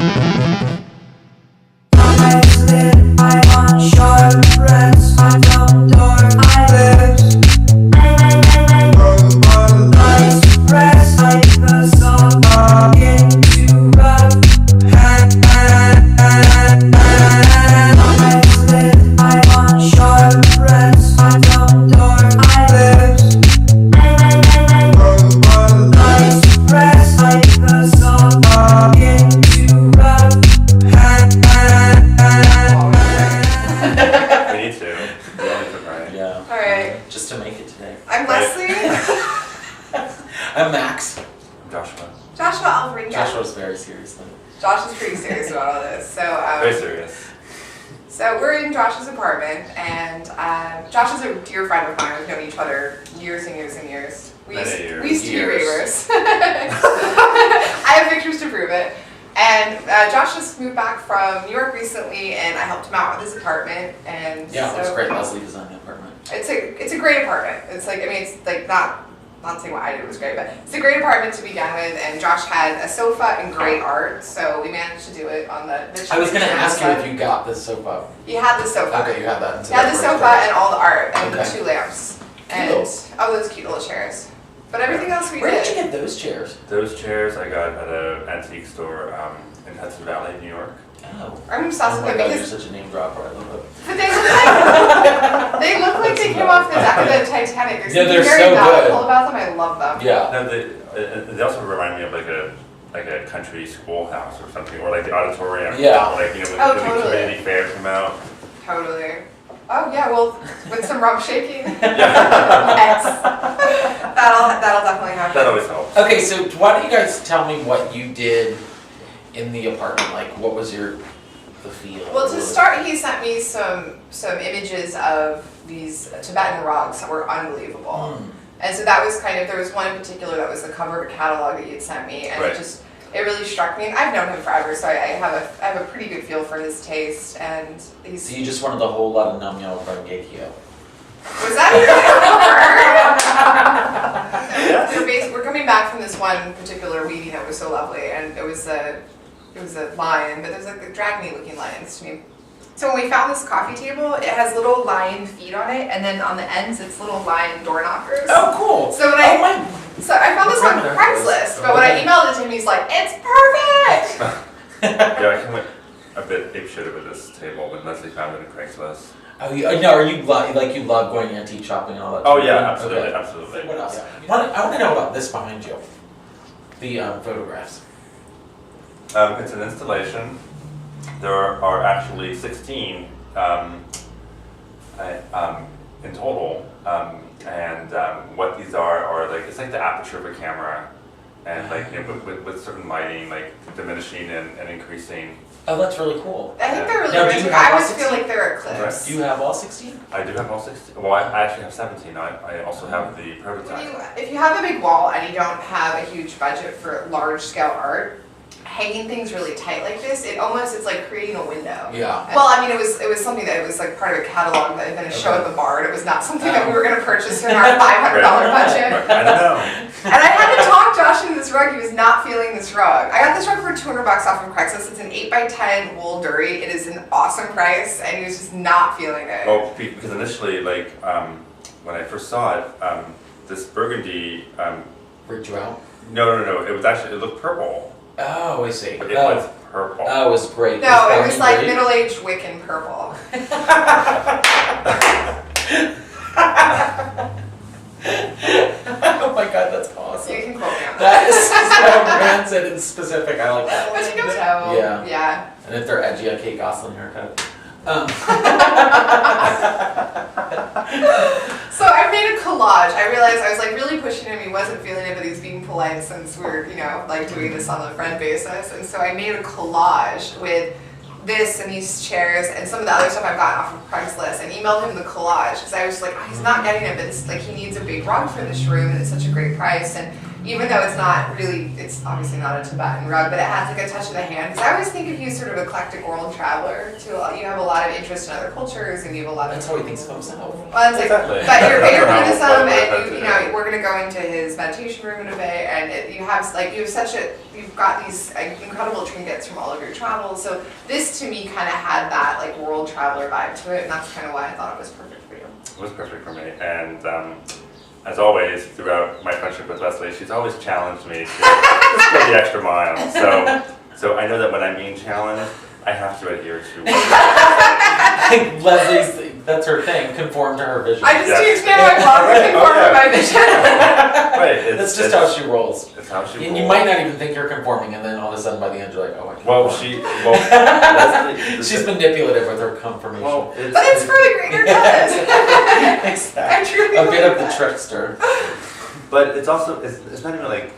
I want short breaths, I don't door eyelids. Nice breaths, like the sun begin to rub. I want short breaths, I don't door eyelids. Nice breaths, like the sun begin to rub. We need to. Right. Yeah. All right. Just to make it today. I'm Leslie. I'm Max. Joshua. Joshua, I'll bring Joshua's very seriously. Josh is pretty serious about all this. Very serious. So we're in Josh's apartment, and Josh is a dear friend of mine. We've known each other years and years and years. We used to be ravers. I have pictures to prove it. And Josh just moved back from New York recently, and I helped him out with his apartment. And Yeah, so it's great. Leslie designed the apartment. It's a great apartment. It's like, I mean, it's like not saying what I did was great, but it's a great apartment to begin with. And Josh had a sofa and great art, so we managed to do it on the I was going to ask you if you got this sofa. He had the sofa. Okay, you had that. He had the sofa and all the art and the Okay. 2 lamps and all those cute little chairs. But everything else we Where did. did you get those chairs? Those chairs I got at an antique store in Hudson Valley, New York. Oh. I'm obsessed Oh with my them God, you're because such a name dropper. I love it. but they look like they came off the deck of the Titanic. There's Yeah, something they're very so magical good. about them. I love them. Yeah. No, they also remind me of like a country schoolhouse or something, or like the auditorium. Yeah. Like, you know, when Oh, the totally. community fair come out. Totally. Oh yeah, well, with some rump shaking. Yeah. Yes. That'll definitely happen. That always helps. Okay, so why don't you guys tell me what you did in the apartment? Like, what was the feel? Well, to start, he sent me some images of these Tibetan rugs that were unbelievable. Mm. And so that was kind of, there was one in particular that was the cover of a catalog that he had sent me, and Right. it really struck me. I've known him forever, so I have a pretty good feel for his taste, and he's. So you just wanted the whole lot of Namyo from Geikyo. Was that your We're coming back from this one particular meeting that was so lovely, and it was a lion, but there's like the dragony looking lions to me. So when we found this coffee table, it has little lion feet on it, and then on the ends it's little lion door knockers. Oh, cool. So when So I found this on Craigslist, but when I emailed it to him, he's like, "It's perfect." Yeah, I came a bit apeshit with this table when Leslie found it in Craigslist. Oh, no, are you you love going antique shopping and all that? Oh type of yeah, thing? absolutely, Okay. absolutely. What else? I want to know about this behind you. The photographs. It's an installation. There are actually 16 in total, and what these are like, it's like the aperture of a camera, and like, you know, with certain lighting, like diminishing and increasing. Oh, that's really cool. I think they're really Now, do romantic. you have I all always feel 16? like they're eclipsed. Do you have all 16? I do have all 16. Well, I actually have 17. I also have the prototype. If you have a big wall and you don't have a huge budget for large scale art, hanging things really tight like this, it's like creating a window. Yeah. Well, I mean, it was something that was like part of a catalog that had been a show at the bar. It was not something that we were going to purchase in our $500 budget. I don't know. And I had to talk Josh into this rug. He was not feeling this rug. I got this rug for $200 off of Craigslist. It's an 8x10 wool durry. It is an awesome price, and he was just not feeling it. Well, because initially, like, when I first saw it, this burgundy, Freaked you out? no, it looked purple. Oh, I see. It was purple. Oh, it was great. No, it was like great? middle-aged Wiccan purple. Oh my God, that's awesome. You can quote me on that. That is so rancid and specific. I like that. But you can tell. Yeah. Yeah. And if they're edgy, a Kate Gosselin haircut. So I made a collage. I realized I was like really pushing him. He wasn't feeling it, but he's being polite since we're, like doing this on a friend basis. And so I made a collage with this and these chairs and some of the other stuff I've gotten off of Craigslist, and emailed him the collage because I was like, oh, he's not getting it, but it's like he needs a big rug for this room, and it's such a great price. And even though it's obviously not a Tibetan rug, but it has like a touch of the hand. Because I always think of you as sort of eclectic world traveler. You have a lot of interest in other cultures, and you have a lot of. That's how he thinks of himself. Well, it's like, Exactly. but you're That's Buddhism, how- and we're gonna go into his meditation room in a bit, and you have such a you've got these incredible trinkets from all of your travels. So this to me kind of had that like world traveler vibe to it, and that's kind of why I thought it was perfect for you. It was perfect for me, and as always, throughout my friendship with Leslie, she's always challenged me to just go the extra mile. So I know that when I'm being challenged, I have to adhere to what Leslie's, that's her thing, conform to her vision. I just Yes. teach now my blog Right, to conform oh, to yeah. my vision. Right, That's just how she rolls. It's how she And you rolls. might not even think you're conforming, and then all of a sudden by the end you're like, oh, I can't. Well, Leslie, She's manipulative with her confirmation. well, But it's for the greater good. I Exactly. truly A bit believe of the that. trickster. But it's also, it's not even like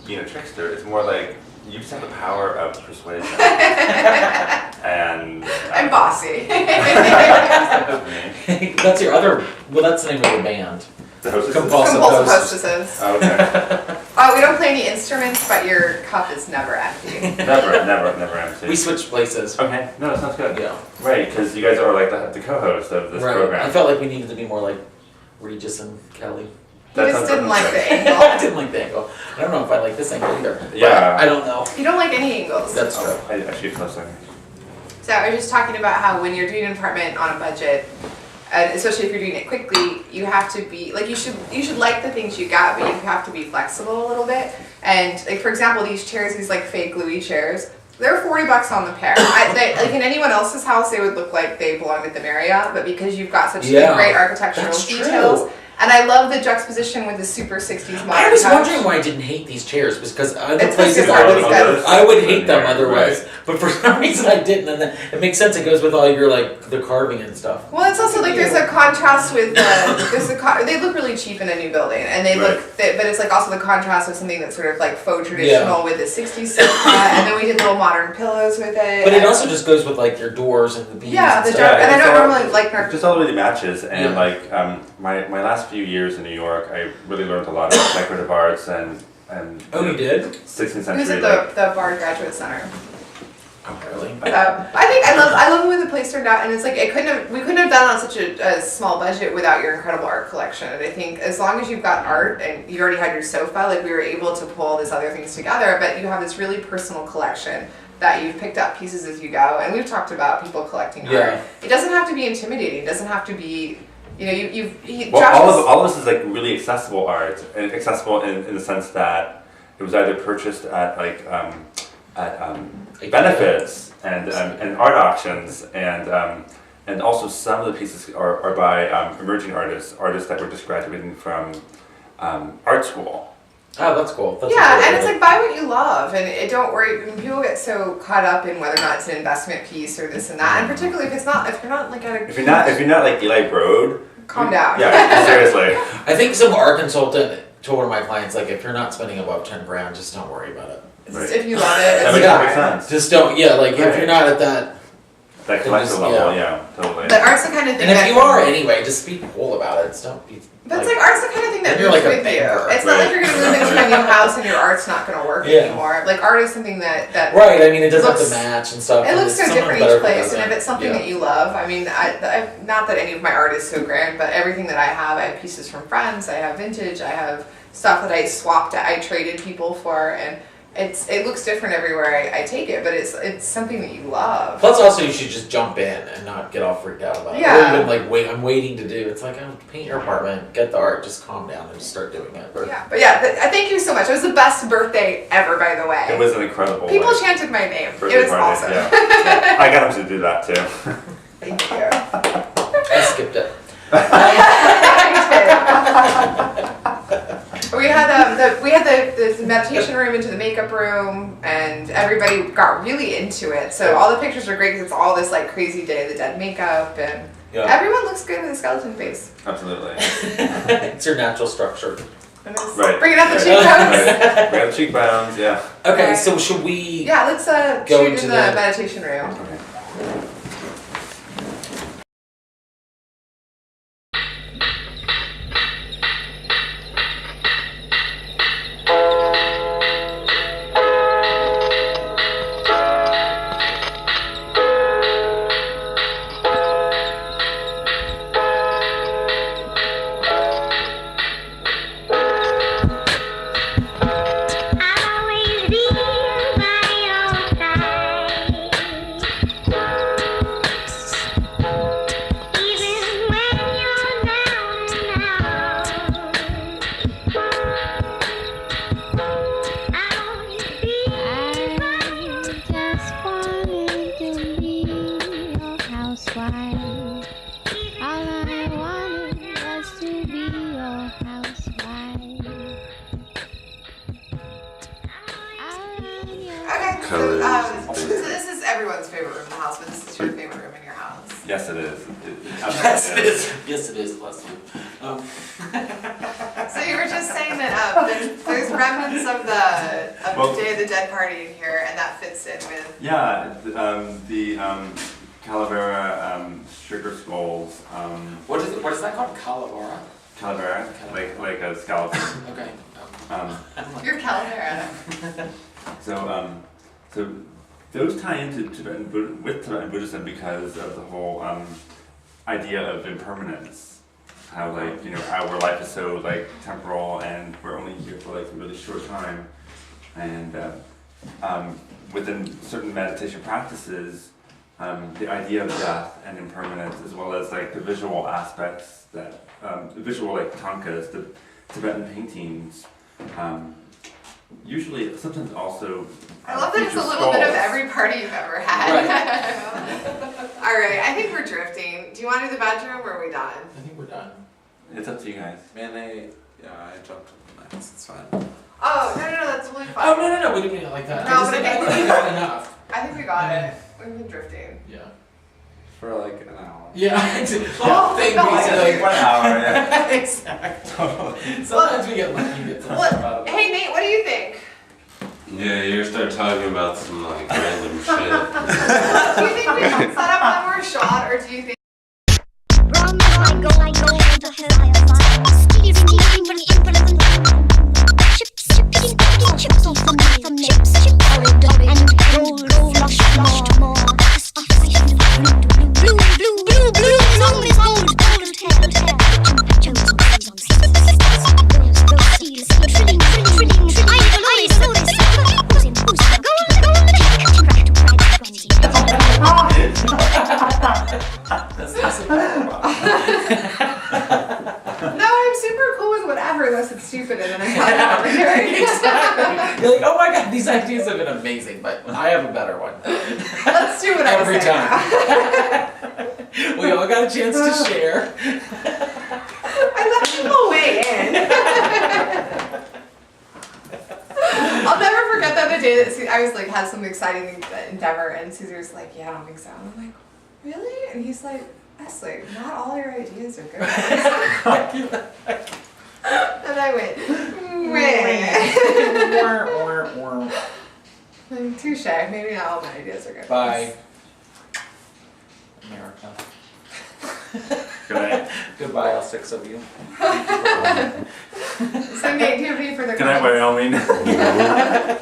being a trickster, it's more like you just have the power of persuasion. And I'm bossy. That's your other, well, that's the name of your band. The hostess. Compulsive Compulsive hostess. hostesses. Okay. Oh, we don't play any instruments, but your cup is never empty. Never empty. We switched places. Okay, no, that sounds good. Yeah. Right, because you guys are like the co-host of this Right. program. I felt like we needed to be more like Regis and Kelly. You just sounds didn't like the perfect. I angle. didn't like the angle. I don't know if I like this angle either. but Yeah. I don't know. You don't like any angles. That's true. I actually close second. So I was just talking about how when you're doing an apartment on a budget, and especially if you're doing it quickly, you have to be like you should like the things you got, but you have to be flexible a little bit. And like for example, these chairs, these like fake Louis chairs, they're $40 on the pair. Like in anyone else's house, they would look like they belonged at the Marriott, but because you've got such Yeah, great architectural that's true. details. And I love the juxtaposition with the super 60s modern I was touch. wondering why I didn't hate these chairs because other It's places because I would, everybody's I would hate them Right, otherwise, right. but for some reason I didn't. And then it makes sense. It goes with all your like the carving and stuff. Well, it's also like there's a contrast with they look really cheap in a new building, and they Right. but it's like also the contrast with something that's sort of like faux traditional with the 60s sofa, and then we did little modern pillows with it. But it and- also just goes with like your doors and the beams. yeah, and the stuff. dark, and I it's don't all- normally like It just all really matches, and Yeah. like my last few years in New York, I really learned a lot about decorative arts and Oh, you did? 16th It was century. at the Bard Graduate Center. Oh, really? I love the way the place turned out, and it's like we couldn't have done it on such a small budget without your incredible art collection. And I think as long as you've got art and you already had your sofa, like we were able to pull all these other things together. But you have this really personal collection that you've picked up pieces as you go, and we've talked about people collecting art. Yeah. It doesn't have to be intimidating. It doesn't have to be, you know, Well, Josh was- all of this is like really accessible art, and accessible in the sense that it was either purchased at like benefits and art auctions, and also some of the pieces are by emerging artists that were just graduating from art school. Oh, that's cool. That's yeah, cool and it's idea. like buy what you love, and don't worry. When people get so caught up in whether or not it's an investment piece or this and that, and particularly if you're not like at a If you're not like Eli Broad, calm down. yeah, seriously. I think some art consultant told one of my clients like, if you're not spending above 10 grand, just don't worry about it. It's Right. just, if you love it, it's That makes Yeah. perfect fine. sense. Just don't. Yeah, like if Right. you're not at that. That collector just- level, yeah, totally. But art's the kind of thing And if that you are anyway, just be cool about it. Just don't be. But it's like art's the kind of thing that Then you're moves like a with you. banker. It's not like Right. you're gonna move into a new house and your art's not gonna work Yeah. anymore. Like art is something that Right. I mean, it doesn't looks- have to match and stuff. it and looks it's so sometimes different better each if it place, and if doesn't. it's something Yeah. that you love, I mean, I not that any of my art is so grand, but everything that I have pieces from friends, I have vintage, I have stuff that I swapped, I traded people for, and it looks different everywhere I take it, but it's something that you love. Plus, also, you should just jump in and not get all freaked out about it. Yeah. Or even like, wait, I'm waiting to do. It's like, oh, paint your apartment, get the art, just calm down and just start doing it. I thank you so much. It was the best birthday ever, by the way. It was an incredible. People like, chanted my name. birthday It was party, awesome. yeah. I got him to do that too. Thank you. I skipped it. We had the meditation room into the makeup room, and everybody got really into it. So all the pictures are great because it's all this like crazy Day of the Dead makeup, and Yeah. everyone looks good with a skeleton face. Absolutely. It's your natural structure. And it's Right. bringing out the Right. cheekbones. Right. We have cheekbones, yeah. Okay, Right. so should we? Yeah, let's Go shoot into in the the- meditation room. Okay. I'll always be everyone's favorite room in the house, but this is your favorite room in your house. Yes, it is. Yes, it is. Yes, it is. Bless you. So you were just saying that there's remnants of the Day of the Dead party in here, and that fits in with. Yeah, the Calavera sugar skulls. What is that called? Calavera? Calavera, like a skeleton. Okay. Your Calavera. So those tie into Tibetan Buddhism because of the whole idea of impermanence. How our life is so temporal and we're only here for a really short time, and within certain meditation practices, the idea of death and impermanence, as well as the visual aspects that visual tankas, the Tibetan paintings. Usually, sometimes also. I love that it's a little bit of every party you've ever had. All right, I think we're drifting. Do you want to do the bedroom or are we done? I think we're done. It's up to you guys. I jumped on the nights, it's fine. Oh, no, that's totally fine. Oh no, we didn't mean it like that. No, I think we got enough. I think we got it. We've been drifting. Yeah. For an hour. Yeah. Oh, Thing no, basically. 1 hour, yeah. Exactly. Sometimes we get lucky and get some stuff out of it. Hey Nate, what do you think? Yeah, you start talking about some random shit. Do you think we should set up one more shot, or do you think? Run, I go into hell. Chips off the chips, and roll, flush more. Blue, zombies, gold, tail. No, I'm super cool with whatever, unless it's stupid, and then I'm kind of arbitrary. Exactly. You're like, oh my god, these ideas have been amazing, but I have a better one. Let's do what Every I say. time. We all got a chance to share. I let people weigh in. I'll never forget the other day that I was had some exciting endeavor, and Caesar was like, "Yeah, I don't think so." And I'm like, "Really?" And he's like, "Wesley, not all your ideas are good." And I went, "Meh." Touche. Maybe not all my ideas are good. Bye, America. Good night. Goodbye, all 6 of you. So Nate, do you have any further Good night, comments? Wyoming.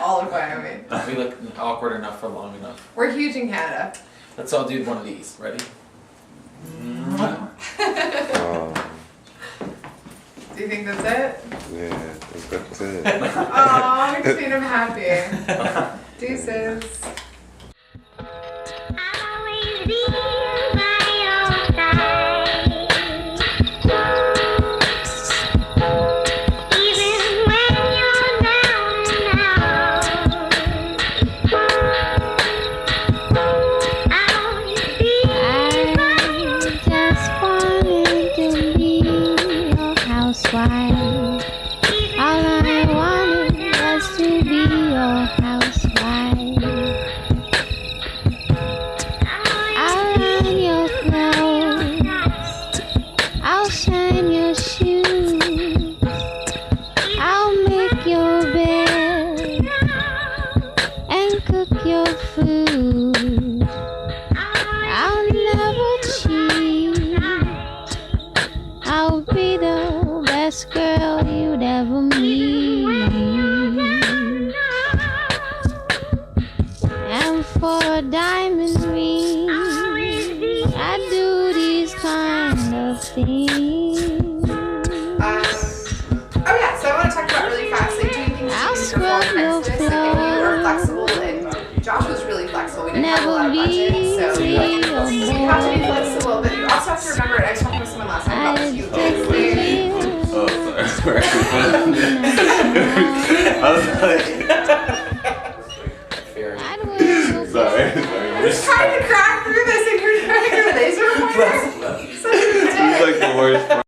All of Wyoming. We look awkward enough for long enough. We're huge in Canada. Let's all do one of these. Ready? Do you think that's it? Yeah, I think that's it. Oh, it's made him happy. Deuces. All I wanted was to be your housewife. I'll run your clothes, I'll shine your shoes, I'll make your bed and cook your food. I'll never cheat, I'll be the best girl you'd ever meet. And for a diamond ring, I do these kind of things. Oh yeah, so I want to talk about really fast, do you think you I'll should scrub perform your Exodus? If you were flexible, and Josh was really flexible, we didn't have a lot of budget, so you have to be flexible, but you also have to remember, I was talking with someone last time about cute things. Oh, sorry. I was like, Very. I'd wear your sorry. I was trying to crack through this and you're trying to laser pointer. This is the worst part.